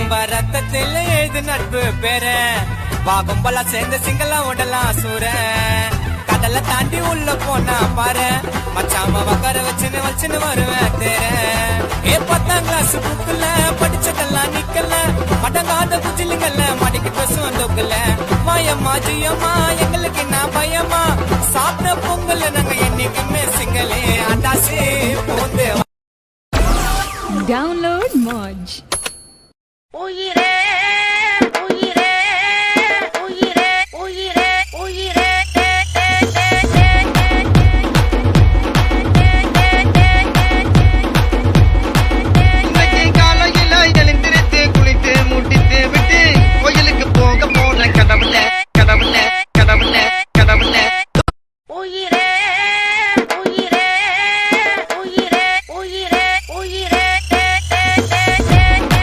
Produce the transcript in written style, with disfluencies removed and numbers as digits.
நம்ம ரத்தத்தில் எழுது நட்பு பேர வா கும்பலா சேர்ந்து சிங்களா ஓடலாம் சூர கடலை தாண்டி உள்ள போனா பாரு மச்சாம வக்கர வச்சுன்னு வருவேன் தேர 10ஆம் கிளாஸ் புக்குல படிச்சதெல்லாம் நிக்கல மடங்காத குஜிலிங்கல்ல மடிக்கு பேசுவோம் தொக்குல மாயம்மா ஜியம்மா எங்களுக்கு என்ன பயமா சாப்பிட்ட பொங்கல் நாங்க என்னைக்குமே சிங்களே அட்டாசி போந்து Download Moj. உயிரே